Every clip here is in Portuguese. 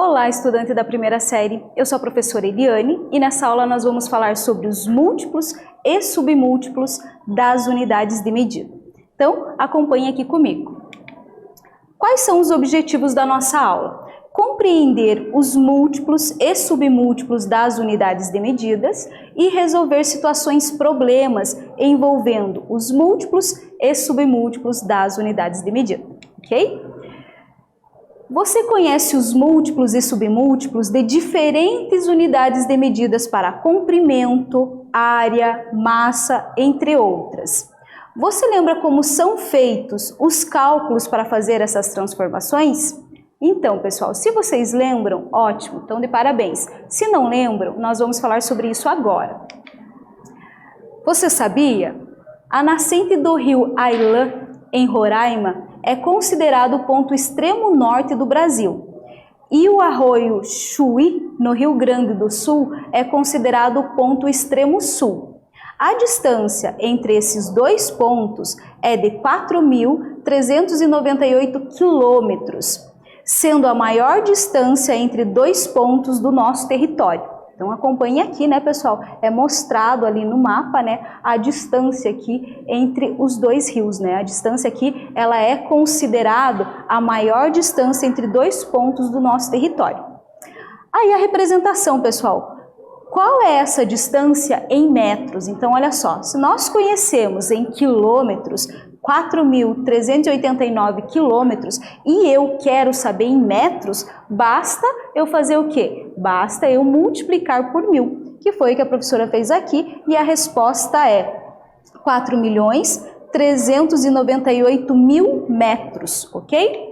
Olá, estudante da primeira série, eu sou a professora Eliane e nessa aula nós vamos falar sobre os múltiplos e submúltiplos das unidades de medida. Então, acompanhe aqui comigo. Quais são os objetivos da nossa aula? Compreender os múltiplos e submúltiplos das unidades de medidas e resolver situações problemas envolvendo os múltiplos e submúltiplos das unidades de medida, ok? Você conhece os múltiplos e submúltiplos de diferentes unidades de medidas para comprimento, área, massa, entre outras. Você lembra como são feitos os cálculos para fazer essas transformações? Então, pessoal, se vocês lembram, ótimo, então de parabéns. Se não lembram, nós vamos falar sobre isso agora. Você sabia? A nascente do rio Ailã, em Roraima, é considerado o ponto extremo norte do Brasil. E o arroio Chuí, no Rio Grande do Sul, é considerado o ponto extremo sul. A distância entre esses dois pontos é de 4.398 quilômetros, sendo a maior distância entre dois pontos do nosso território. Então acompanhe aqui, né, pessoal? É mostrado ali no mapa, né, a distância aqui entre os dois rios, né? A distância aqui, ela é considerada a maior distância entre dois pontos do nosso território. Aí a representação, pessoal. Qual é essa distância em metros? Então, olha só, se nós conhecemos em quilômetros, 4.389 quilômetros, e eu quero saber em metros, basta eu fazer o quê? Basta eu multiplicar por 1.000, que foi o que a professora fez aqui, e a resposta é 4.398.000 metros, ok?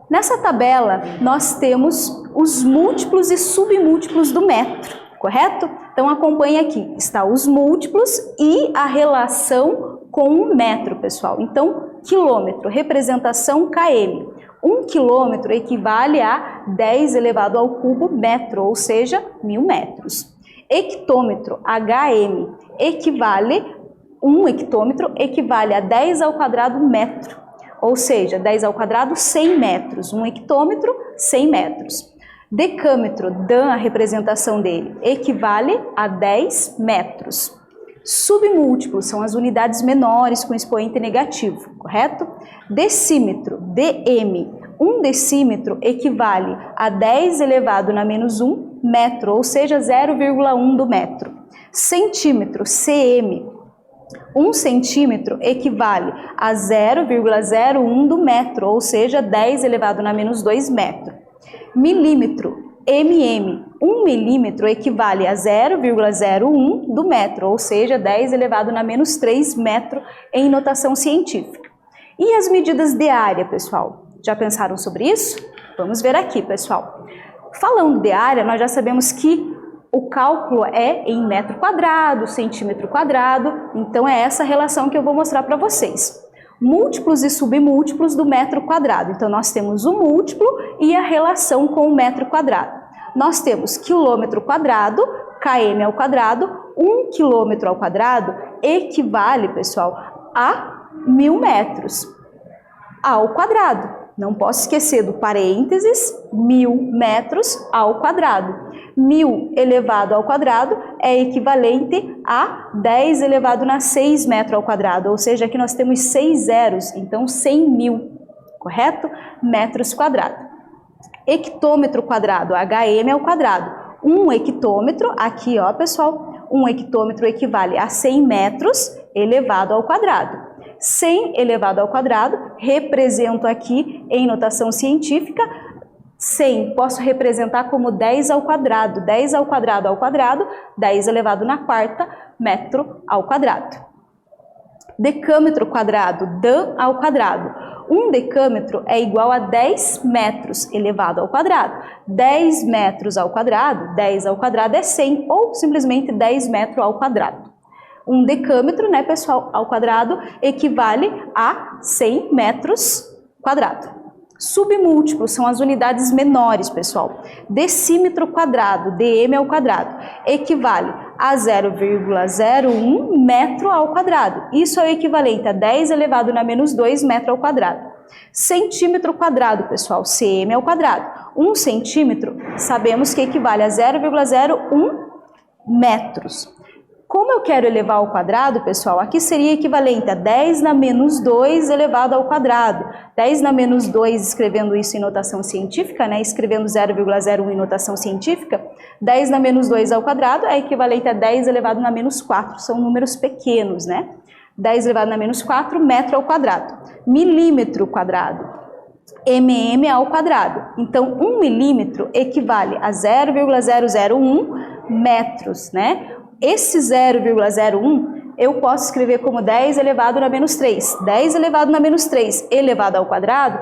Nessa tabela, nós temos os múltiplos e submúltiplos do metro, correto? Então, acompanhe aqui, está os múltiplos e a relação com o metro, pessoal. Então, quilômetro, representação km. 1 quilômetro equivale a 10 elevado ao cubo metro, ou seja, 1.000 metros. Hectômetro, hm, equivale, 1 hectômetro equivale a 10 ao quadrado metro, ou seja, 10 ao quadrado 100 metros. 1 hectômetro, 100 metros. Decâmetro, dan, a representação dele, equivale a 10 metros. Submúltiplos são as unidades menores com expoente negativo, correto? Decímetro, dm, 1 decímetro equivale a 10 elevado na menos 1 metro, ou seja, 0,1 do metro. Centímetro, cm, 1 centímetro equivale a 0,01 do metro, ou seja, 10 elevado na menos 2 metro. Milímetro, mm, 1 milímetro equivale a 0,01 do metro, ou seja, 10 elevado na menos 3 metro em notação científica. E as medidas de área, pessoal? Já pensaram sobre isso? Vamos ver aqui, pessoal. Falando de área, nós já sabemos que o cálculo é em metro quadrado, centímetro quadrado, então é essa relação que eu vou mostrar para vocês. Múltiplos e submúltiplos do metro quadrado. Então, nós temos o múltiplo e a relação com o metro quadrado. Nós temos quilômetro quadrado, km ao quadrado, 1 quilômetro ao quadrado equivale, pessoal, a 1.000 metros ao quadrado. Não posso esquecer do parênteses, 1.000 metros ao quadrado. 1.000 elevado ao quadrado é equivalente a 10 elevado na 6 metros ao quadrado, ou seja, aqui nós temos 6 zeros, então 100.000, correto? Metros quadrados. Hectômetro quadrado, hm ao quadrado. 1 hectômetro, aqui ó pessoal, 1 hectômetro equivale a 100 metros elevado ao quadrado. 100 elevado ao quadrado, represento aqui em notação científica, 100 posso representar como 10 ao quadrado, 10 ao quadrado, 10 elevado na quarta, metro ao quadrado. Decâmetro quadrado, dan ao quadrado. 1 decâmetro é igual a 10 metros elevado ao quadrado. 10 metros ao quadrado, 10 ao quadrado é 100, ou simplesmente 10 metros ao quadrado. 1 decâmetro, né, pessoal, ao quadrado, equivale a 100 metros quadrado. Submúltiplos são as unidades menores, pessoal. Decímetro quadrado, dm ao quadrado, equivale a 0,01 metro ao quadrado. Isso é o equivalente a 10 elevado na menos 2 metro ao quadrado. Centímetro quadrado, pessoal, cm ao quadrado. 1 centímetro, sabemos que equivale a 0,01 metros. Como eu quero elevar ao quadrado, pessoal, aqui seria equivalente a 10 na menos 2 elevado ao quadrado. 10 na menos 2, escrevendo isso em notação científica, né? Escrevendo 0,01 em notação científica, 10 na menos 2 ao quadrado é equivalente a 10 elevado na menos 4. São números pequenos, né? 10 elevado na menos 4, metro ao quadrado. Milímetro quadrado, mm ao quadrado. Então, 1 milímetro equivale a 0,001 metros, né? Esse 0,01 eu posso escrever como 10 elevado na menos 3. 10 elevado na menos 3 elevado ao quadrado,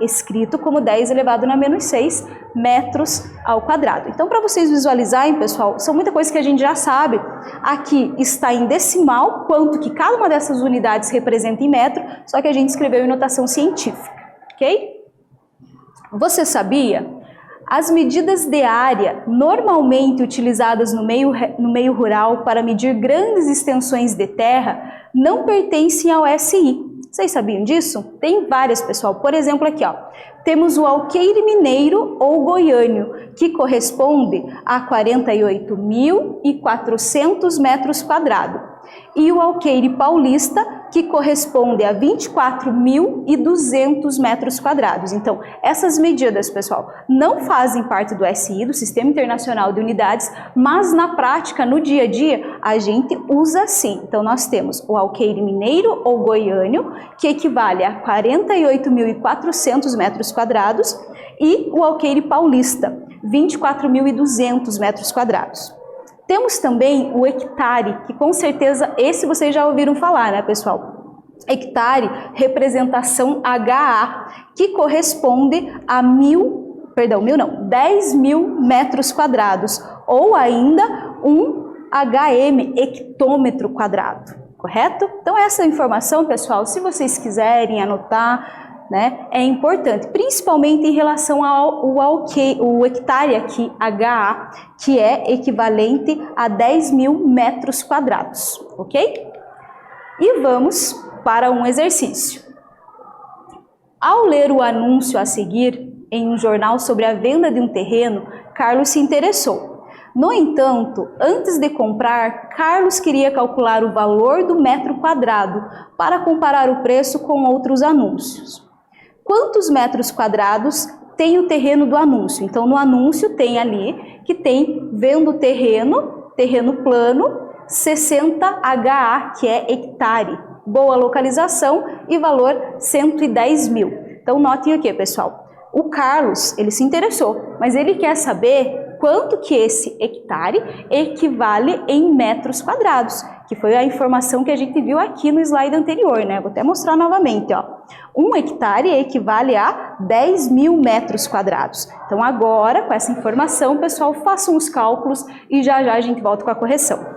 escrito como 10 elevado na menos 6 metros ao quadrado. Então, para vocês visualizarem, pessoal, são muita coisa que a gente já sabe. Aqui está em decimal, quanto que cada uma dessas unidades representa em metro, só que a gente escreveu em notação científica, ok? Você sabia? As medidas de área normalmente utilizadas no meio rural para medir grandes extensões de terra não pertencem ao SI. Vocês sabiam disso? Tem várias, pessoal. Por exemplo, aqui, ó, temos o alqueire mineiro ou goiânio, que corresponde a 48.400 metros quadrados. E o alqueire paulista, que corresponde a 24.200 metros quadrados. Então, essas medidas, pessoal, não fazem parte do SI, do Sistema Internacional de Unidades, mas na prática, no dia a dia, a gente usa sim. Então, nós temos o alqueire mineiro ou goiânio, que equivale a 48.400 metros quadrados, e o alqueire paulista, 24.200 metros quadrados. Temos também o hectare, que com certeza esse vocês já ouviram falar, né, pessoal? Hectare, representação HA, que corresponde a 10 mil metros quadrados, ou ainda um HM, hectômetro quadrado, correto? Então essa informação, pessoal, se vocês quiserem anotar, né, é importante, principalmente em relação ao hectare aqui, HA, que é equivalente a 10 mil metros quadrados, ok? E vamos para um exercício. Ao ler o anúncio a seguir em um jornal sobre a venda de um terreno, Carlos se interessou. No entanto, antes de comprar, Carlos queria calcular o valor do metro quadrado para comparar o preço com outros anúncios. Quantos metros quadrados tem o terreno do anúncio? Então, no anúncio tem ali que tem vendo terreno plano, 60 HA, que é hectare. Boa localização e valor 110 mil. Então, notem aqui, pessoal. O Carlos, ele se interessou, mas ele quer saber quanto que esse hectare equivale em metros quadrados, que foi a informação que a gente viu aqui no slide anterior, né? Vou até mostrar novamente, ó. 1 hectare equivale a 10 mil metros quadrados. Então agora, com essa informação, pessoal, façam os cálculos e já já a gente volta com a correção.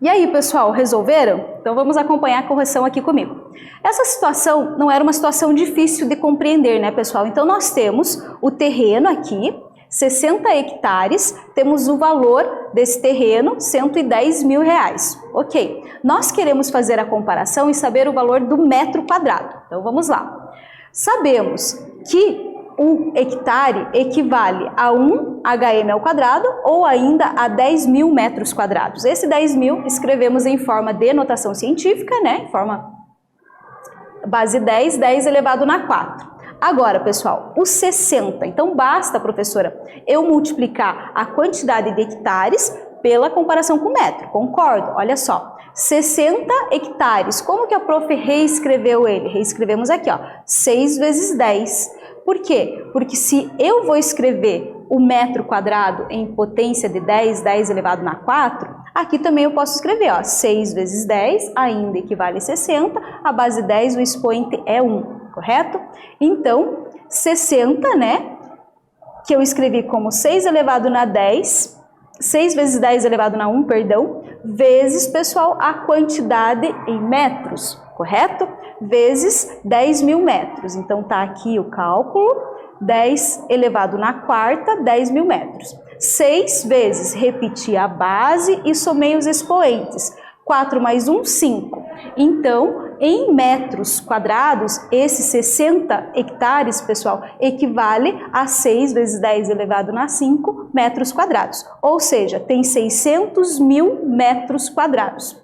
E aí, pessoal, resolveram? Então vamos acompanhar a correção aqui comigo. Essa situação não era uma situação difícil de compreender, né, pessoal? Então nós temos o terreno aqui, 60 hectares, temos o valor desse terreno, R$110.000. Ok, nós queremos fazer a comparação e saber o valor do metro quadrado. Então vamos lá. Sabemos que um hectare equivale a 1 HM ao quadrado ou ainda a 10.000 metros quadrados. Esse 10.000 escrevemos em forma de notação científica, né? Em forma base 10, 10 elevado na 4. Agora, pessoal, o 60. Então basta, professora, eu multiplicar a quantidade de hectares pela comparação com o metro. Concordo? Olha só. 60 hectares. Como que a prof. reescreveu ele? Reescrevemos aqui, ó, 6 vezes 10. Por quê? Porque se eu vou escrever o metro quadrado em potência de 10, 10 elevado na 4, aqui também eu posso escrever, ó, 6 vezes 10 ainda equivale a 60, a base 10, o expoente é 1, correto? Então, 60, né, que eu escrevi como 6 elevado na 10, 6 vezes 10 elevado na 1, perdão, vezes, pessoal, a quantidade em metros, correto? Vezes 10.000 metros. Então, tá aqui o cálculo, 10 elevado na quarta, 10.000 metros. 6 vezes, repeti a base e somei os expoentes. 4 mais 1, 5. Então, em metros quadrados, esses 60 hectares, pessoal, equivale a 6 vezes 10 elevado na 5 metros quadrados. Ou seja, tem 600.000 metros quadrados.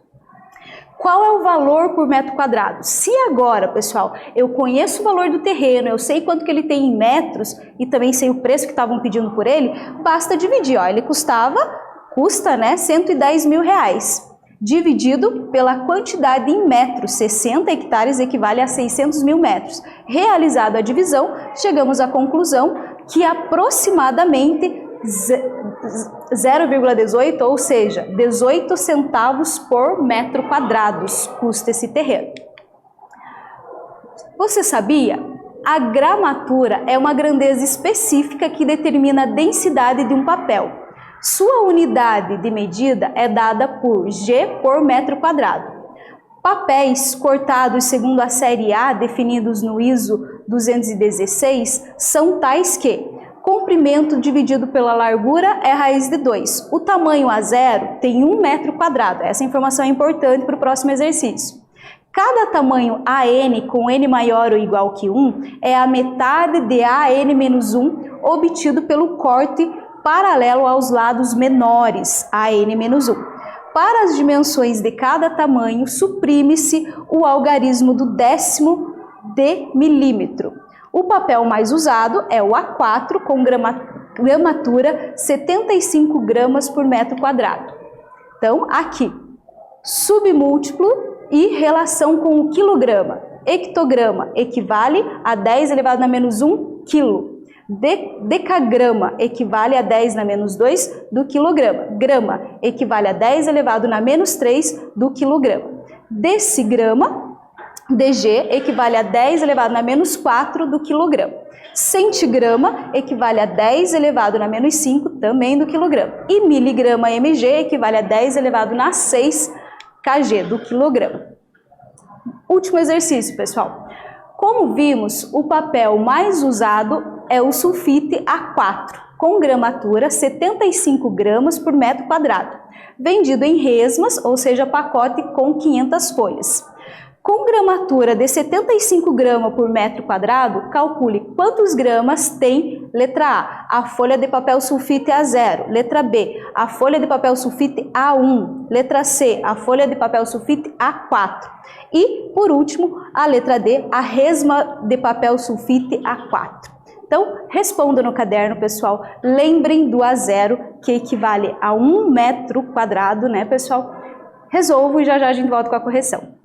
Qual é o valor por metro quadrado? Se agora, pessoal, eu conheço o valor do terreno, eu sei quanto que ele tem em metros e também sei o preço que estavam pedindo por ele, basta dividir, ó, ele custa, né, R$110.000. Dividido pela quantidade em metros, 60 hectares equivale a 600.000 metros. Realizado a divisão, chegamos à conclusão que aproximadamente 0,18, ou seja, 18 centavos por metro quadrado custa esse terreno. Você sabia? A gramatura é uma grandeza específica que determina a densidade de um papel. Sua unidade de medida é dada por G por metro quadrado. Papéis cortados segundo a série A, definidos no ISO 216, são tais que comprimento dividido pela largura é raiz de 2. O tamanho A0 tem 1 metro quadrado. Essa informação é importante para o próximo exercício. Cada tamanho AN com N maior ou igual que 1 é a metade de AN menos 1 obtido pelo corte paralelo aos lados menores, AN menos 1. Para as dimensões de cada tamanho, suprime-se o algarismo do décimo de milímetro. O papel mais usado é o A4, com gramatura 75 gramas por metro quadrado. Então, aqui, submúltiplo e relação com o quilograma. Hectograma equivale a 10 elevado a menos 1 quilo. Decagrama equivale a 10 na menos 2 do quilograma. Grama equivale a 10 elevado na menos 3 do quilograma. Decigrama, DG, equivale a 10 elevado na menos 4 do quilograma. Centigrama equivale a 10 elevado na menos 5 também do quilograma. E miligrama, MG, equivale a 10 elevado na 6 kg do quilograma. Último exercício, pessoal. Como vimos, o papel mais usado é o sulfite A4, com gramatura 75 gramas por metro quadrado, vendido em resmas, ou seja, pacote com 500 folhas. Com gramatura de 75 gramas por metro quadrado, calcule quantos gramas tem letra A folha de papel sulfite A0, letra B, a folha de papel sulfite A1, letra C, a folha de papel sulfite A4 e, por último, a letra D, a resma de papel sulfite A4. Então, responda no caderno, pessoal. Lembrem do A0, que equivale a 1 metro quadrado, né, pessoal? Resolvo e já a gente volta com a correção.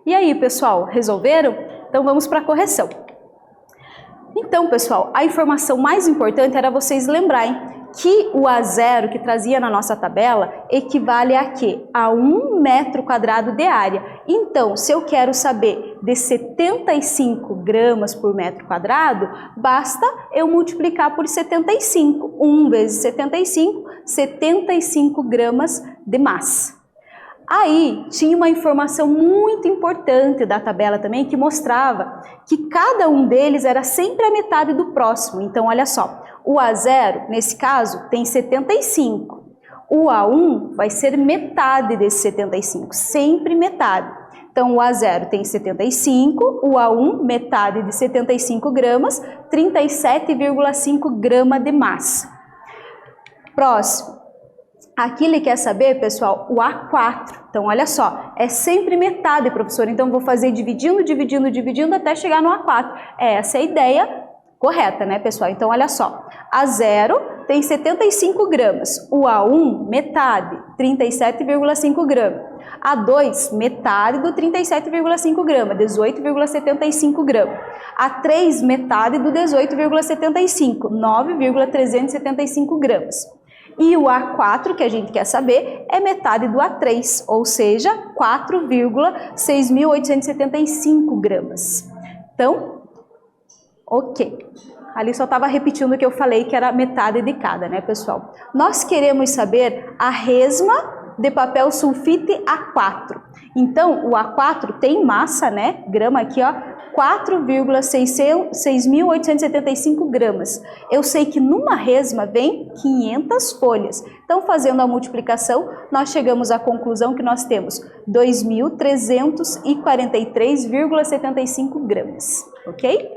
E aí, pessoal, resolveram? Então vamos para a correção. Então, pessoal, a informação mais importante era vocês lembrarem que o A0 que trazia na nossa tabela equivale a quê? A 1 metro quadrado de área. Então, se eu quero saber de 75 gramas por metro quadrado, basta eu multiplicar por 75. 1 vezes 75, 75 gramas de massa. Aí, tinha uma informação muito importante da tabela também, que mostrava que cada um deles era sempre a metade do próximo. Então, olha só, o A0, nesse caso, tem 75. O A1 vai ser metade desse 75, sempre metade. Então, o A0 tem 75, o A1, metade de 75 gramas, 37,5 gramas de massa. Próximo. Aqui ele quer saber, pessoal, o A4. Então, olha só, é sempre metade, professor. Então, vou fazer dividindo, dividindo, dividindo até chegar no A4. Essa é a ideia correta, né, pessoal? Então, olha só, A0 tem 75 gramas. O A1, metade, 37,5 gramas. A2, metade do 37,5 gramas, 18,75 gramas. A3, metade do 18,75, 9,375 gramas. E o A4, que a gente quer saber, é metade do A3, ou seja, 4,6.875 gramas. Então, ok. Ali só estava repetindo o que eu falei, que era metade de cada, né, pessoal? Nós queremos saber a resma de papel sulfite A4. Então, o A4 tem massa, né, grama aqui, ó, 4,6.875 gramas. Eu sei que numa resma vem 500 folhas. Então, fazendo a multiplicação, nós chegamos à conclusão que nós temos 2.343,75 gramas, ok?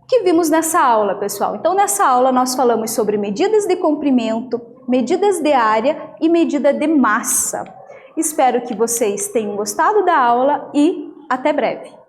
O que vimos nessa aula, pessoal? Então, nessa aula nós falamos sobre medidas de comprimento, medidas de área e medida de massa. Espero que vocês tenham gostado da aula e até breve.